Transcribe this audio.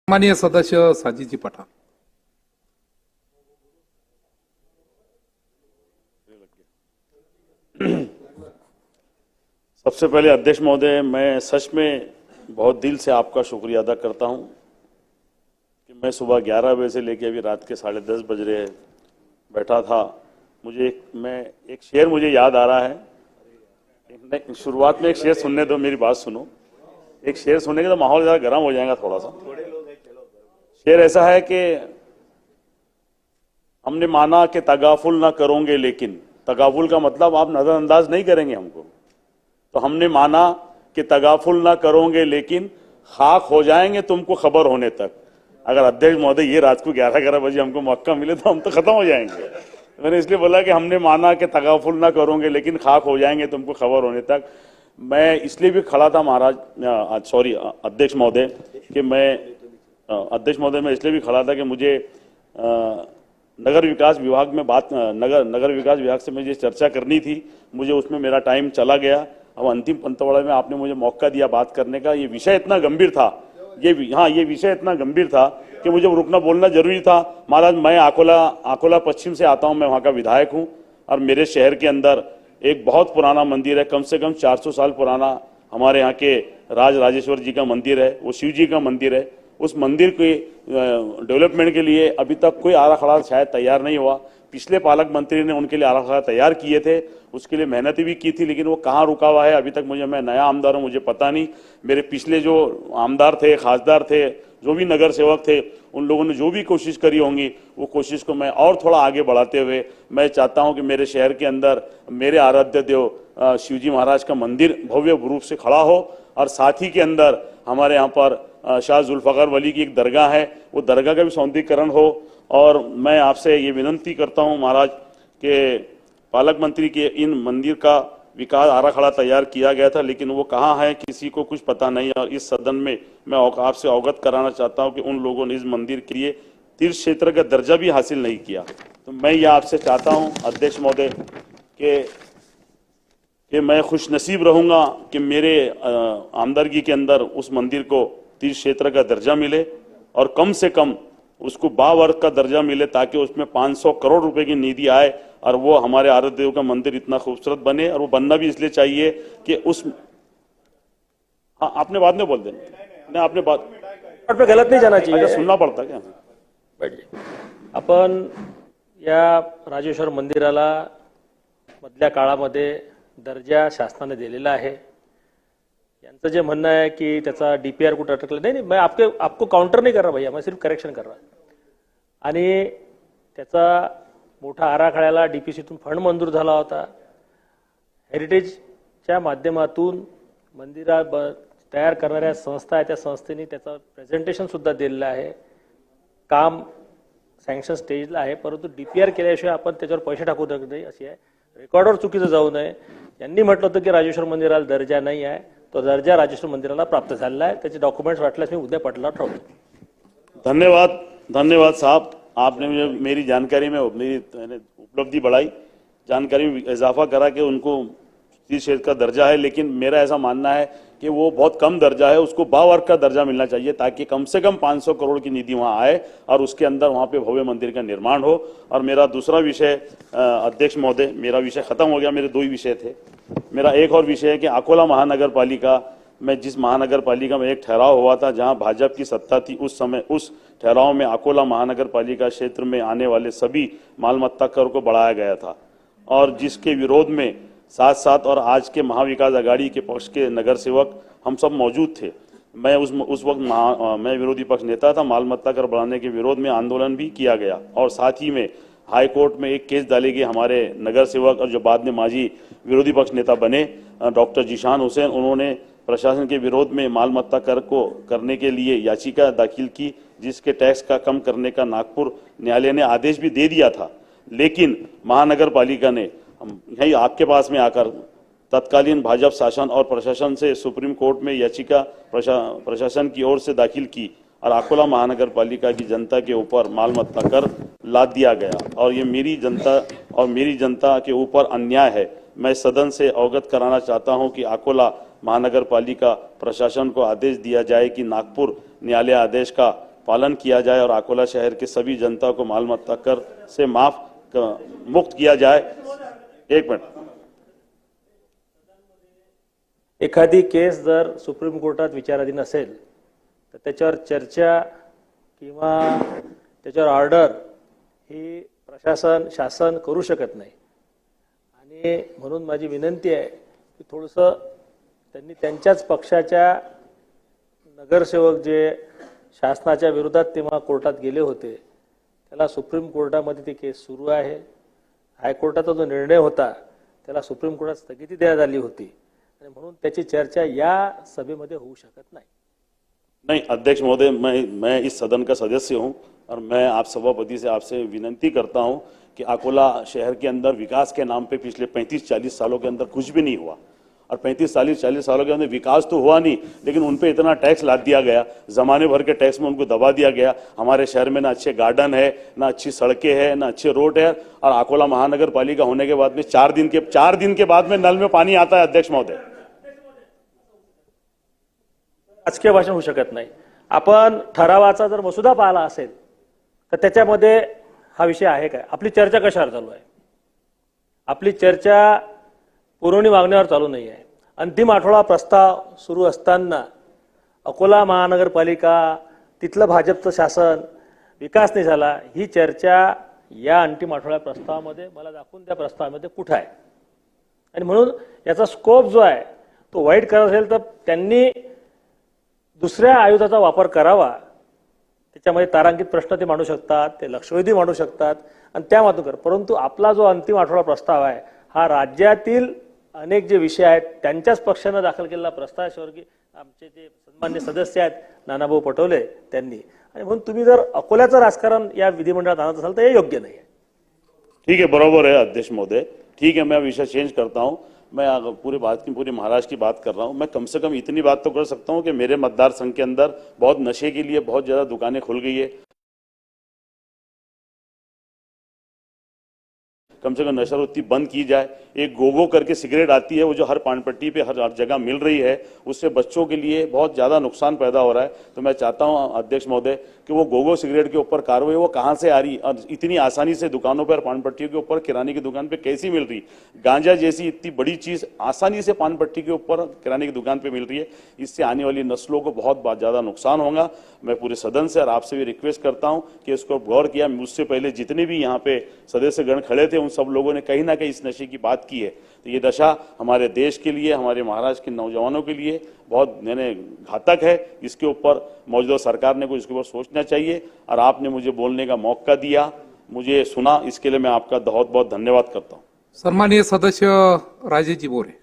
माननीय सदस्य साजीजी पठाण। सबसे पहले अध्यक्ष महोदय, मैं सच में बहुत दिल से आपका शुक्रिया अदा करता हूं कि मैं सुबह 11 बजे से लेकर अभी रात के 10:30 बज रहे बैठा था। एक शेर मुझे याद आ रहा है। शुरुआत में एक शेर सुनने दो, मेरी बात सुनो। एक शेर सुनेंगे तो माहौल ज्यादा गर्म हो जाएगा थोड़ा सा। शेर ऐसा है कि हमने माना कि तगाफुल ना करोगे, लेकिन तगाफुल का मतलब आप नजरअंदाज नहीं करेंगे हमको। तो हमने माना कि तगाफुल ना करोगे, लेकिन खाक हो जाएंगे तुमको खबर होने तक। अगर अध्यक्ष महोदय ये रात को 11-11 बजे हमको मौका मिले तो हम तो खत्म हो जाएंगे। मैंने इसलिए बोला कि हमने माना कि तगाफुल ना करोगे, लेकिन खाक हो जाएंगे तुमको खबर होने तक। मैं इसलिए भी खड़ा था अध्यक्ष महोदय मैं इसलिए भी खड़ा था कि मुझे नगर विकास विभाग में नगर विकास विभाग से मुझे चर्चा करनी थी। मुझे उसमें मेरा टाइम चला गया। अब अंतिम पंतवाड़े में आपने मुझे मौका दिया बात करने का। ये विषय इतना गंभीर था, ये विषय इतना गंभीर था कि मुझे रुकना बोलना जरूरी था। महाराज, मैं आकोला पश्चिम से आता हूं, मैं वहां का विधायक हूं और मेरे शहर के अंदर एक बहुत पुराना मंदिर है, कम से कम 400 साल पुराना हमारे यहाँ के राजराजेश्वर जी का मंदिर है, वो शिव जी का मंदिर है। उस मंदिर के डेवलपमेंट के लिए अभी तक कोई आरा खड़ा शायद तैयार नहीं हुआ। पिछले पालक मंत्री ने उनके लिए आरा खड़ा तैयार किए थे, उसके लिए मेहनत भी की थी, लेकिन वो कहाँ रुका हुआ है अभी तक मैं नया आमदार हूं, मुझे पता नहीं। मेरे पिछले जो आमदार थे, खासदार थे, जो भी नगर सेवक थे, उन लोगों ने जो भी कोशिश करी होंगी, वो कोशिश को मैं और थोड़ा आगे बढ़ाते हुए मैं चाहता हूं कि मेरे शहर के अंदर मेरे आराध्य देव शिवजी महाराज का मंदिर भव्य रूप से खड़ा हो, और साथ ही के अंदर हमारे यहाँ पर शाह जुल्फकार वली की एक दरगाह है, वो दरगाह का भी सौंदर्यीकरण हो। और मैं आपसे ये विनंती करता हूं महाराज कि पालक मंत्री के इन मंदिर का विकास आराखड़ा तैयार किया गया था, लेकिन वो कहाँ है किसी को कुछ पता नहीं। और इस सदन में मैं आपसे अवगत कराना चाहता हूं कि उन लोगों ने इस मंदिर के लिए तीर्थ क्षेत्र का दर्जा भी हासिल नहीं किया। तो मैं ये आपसे चाहता हूं अध्यक्ष महोदय कि मैं खुश नसीब रहूंगा कि मेरे आमदरगी के अंदर उस मंदिर को तीर्थ क्षेत्र का दर्जा मिले, और कम से कम उसको बावर्ग का दर्जा मिले, ताकि उसमें 500 करोड़ रुपए की निधि आए और वो हमारे आराध्य देव का मंदिर इतना खूबसूरत बने। और वो बनना भी इसलिए चाहिए कि हाँ, आपने बाद में बोल देना, नहीं आपने बात पे गलत नाही जाना चाहिए। अच्छा, सुनना पडता क्या? आपण या राजेश्वर मंदिराला मधल्या काळामध्ये दर्जा शासनाने दिलेला आहे। यांचं जे म्हणणं आहे की त्याचा डीपीआर कुठं अटकला, नाही मैं आपको काउंटर नहीं कर रहा भैया, मैं सिर्फ करेक्शन कर रहा। आणि त्याचा मोठा आराखड्याला डीपीसीतून फंड मंजूर झाला होता। हेरिटेजच्या माध्यमातून मंदिरा तयार करणाऱ्या संस्था आहे, त्या संस्थेने त्याचा प्रेझेंटेशन सुद्धा दिलेलं आहे। काम सँक्शन स्टेजला आहे, परंतु डीपीआर केल्याशिवाय आपण त्याच्यावर पैसे टाकू शकत नाही अशी आहे। रेकॉर्डवर चुकीचं जाऊ नये। यांनी म्हटलं होतं की राजेश्वर मंदिराला दर्जा नाही आहे, तो दर्जा राजेश्वर मंदिराला प्राप्त झालेला आहे। त्याचे डॉक्युमेंट्स वाटल्यास मी उद्या पटला ठेवतो। धन्यवाद साहब, आपने मुझे मेरी जानकारी में मेरी उपलब्धि बढ़ाई, जानकारी में इजाफा करा कि उनको तीर्थ क्षेत्र का दर्जा है। लेकिन मेरा ऐसा मानना है कि वो बहुत कम दर्जा है, उसको बावर्ग का दर्जा मिलना चाहिए, ताकि कम से कम 500 करोड़ की निधि वहां आए और उसके अंदर वहां पे भव्य मंदिर का निर्माण हो। और मेरा दूसरा विषय अध्यक्ष महोदय, मेरा विषय खत्म हो गया, मेरे 2 ही विषय थे। मेरा एक और विषय है कि अकोला महानगर पालिका में, जिस महानगर पालिका में एक ठहराव हुआ था जहां भाजपा की सत्ता थी, उस समय उस ठहराव में अकोला महानगर पालिका क्षेत्र में आने वाले सभी मालमत्ता कर को बढ़ाया गया था, और जिसके विरोध में साथ साथ और आज के महाविकास आघाड़ी के पक्ष के नगर सेवक हम सब मौजूद थे। मैं उस वक्त मैं विरोधी पक्ष नेता था। मालमत्ता कर बढ़ाने के विरोध में आंदोलन भी किया गया, और साथ ही में हाई कोर्ट में एक केस डाली गई। हमारे नगर सेवक और जो बाद में माजी विरोधी पक्ष नेता बने डॉक्टर जीशान हुसैन, उन्होंने प्रशासन के विरोध में मालमत्ता कर को करने के लिए याचिका दाखिल की, जिसके टैक्स का कम करने का नागपुर न्यायालय ने आदेश भी दे दिया था। लेकिन महानगर पालिका ने यही आपके पास में आकर तत्कालीन भाजपा शासन और प्रशासन से सुप्रीम कोर्ट में याचिका प्रशासन की ओर से दाखिल की, और अकोला महानगर पालिका की जनता के ऊपर मालमत्ता कर लाद दिया गया, और ये मेरी जनता के ऊपर अन्याय है। मैं सदन से अवगत कराना चाहता हूं कि अकोला महानगर पालिका प्रशासन को आदेश दिया जाए कि नागपुर न्यायालय आदेश का पालन किया जाए और अकोला शहर के सभी जनता को मालमत्ता कर से मुक्त किया जाए। एक मिनट। एखादी केस जर सुप्रीम कोर्टात विचाराधीन असेल तर त्याच्यावर चर्चा किंवा त्याच्यावर ऑर्डर ही प्रशासन शासन करू शकत नाही आणि म्हणून माझी विनंती आहे की थोडंसं त्यांनी त्यांच्याच पक्षाच्या नगरसेवक जे शासनाच्या विरोधात तेव्हा कोर्टात गेले होते त्याला सुप्रीम कोर्टामध्ये ती केस सुरू आहे। हायकोर्टाचा जो निर्णय होता त्याला सुप्रीम कोर्टात स्थगिती देण्यात आली होती आणि म्हणून त्याची चर्चा या सभेमध्ये होऊ शकत नाही। नहीं अध्यक्ष महोदय, मैं इस सदन का सदस्य हूं और मैं आप सभापति से आपसे विनती करता हूं कि अकोला शहर के अंदर विकास के नाम पे पिछले 35-40 सालों के अंदर कुछ भी नहीं हुआ और 35-40 सालों के अंदर विकास तो हुआ नहीं, लेकिन उन पे इतना टैक्स लाद दिया गया, जमाने भर के टैक्स में उनको दबा दिया गया। हमारे शहर में ना अच्छे गार्डन है, ना अच्छी सड़कें हैं, ना अच्छे रोड है और अकोला महानगर पालिका होने के बाद में 4 दिन के बाद में नल में पानी आता है। अध्यक्ष महोदय, राजकीय भाषण होऊ शकत नाही। आपण ठरावाचा जर मसुदा पाहिला असेल तर त्याच्यामध्ये हा विषय आहे काय? आपली चर्चा कशावर चालू आहे? आपली चर्चा पुरवणी मागण्यावर चालू नाही आहे। अंतिम आठवडा प्रस्ताव सुरू असताना अकोला महानगरपालिका तिथलं भाजपचं शासन विकास नाही झाला ही चर्चा या अंतिम आठवड्या प्रस्तावामध्ये मला दाखवून त्या प्रस्तावामध्ये कुठे आहे? आणि म्हणून याचा स्कोप जो आहे तो वाईट करत असेल तर त्यांनी दुसऱ्या आयुधाचा वापर करावा। त्याच्यामध्ये तारांकित प्रश्न ते मांडू शकतात, ते लक्षवेधी मांडू शकतात आणि त्या मातून कर। परंतु आपला जो अंतिम आठवडा प्रस्ताव आहे हा राज्यातील अनेक जे विषय आहेत त्यांच्याच पक्षाने दाखल केलेला प्रस्ताव आहे। स्वर्गीय आमचे जे सन्मान्य सदस्य आहेत नानाभाऊ पटोले त्यांनी, आणि म्हणून तुम्ही जर अकोल्याचं राजकारण या विधिमंडळात आणत असाल तर हे योग्य नाही आहे। ठीक है, बराबर है अध्यक्ष महोदय, ठीक है, मैं विषय चेंज करता हूं। मैं पूरे महाराष्ट्र की बात कर रहा हूं। मैं कम से कम इतनी बात तो कर सकता हूं कि मेरे मतदार संघ के अंदर बहुत नशे के लिए बहुत ज्यादा दुकानें खुल गई है। कम से कम नशारुत्ती बंद की जाए। एक गोगो करके सिगरेट आती है वो जो हर पान पट्टी पे हर जगह मिल रही है, उससे बच्चों के लिए बहुत ज्यादा नुकसान पैदा हो रहा है। तो मैं चाहता हूं अध्यक्ष महोदय कि वो गोगो सिगरेट के ऊपर कार्रवाई वो कहां से आ रही और इतनी आसानी से दुकानों पर पान पट्टियों के ऊपर किराने की दुकान पे कैसी मिल रही। गांजा जैसी इतनी बड़ी चीज आसानी से पान पट्टी के ऊपर किराने की दुकान पे मिल रही है, इससे आने वाली नस्लों को बहुत ज्यादा नुकसान होगा। मैं पूरे सदन से और आपसे भी रिक्वेस्ट करता हूं कि इसको गौर किया। मुझसे पहले जितने भी यहाँ पे सदस्यगण खड़े थे उन सब लोगों ने कहीं ना कहीं इस नशे की बात की है। तो ये नशा हमारे देश के लिए, हमारे महाराष्ट्र के नौजवानों के लिए बहुत घातक है। इसके ऊपर मौजूदा सरकार ने कुछ इसके ऊपर सोचना चाहिए और आपने मुझे बोलने का मौका दिया, मुझे सुना, इसके लिए मैं आपका बहुत बहुत धन्यवाद करता हूं। सन्माननीय सदस्य राजेशजी बोरे।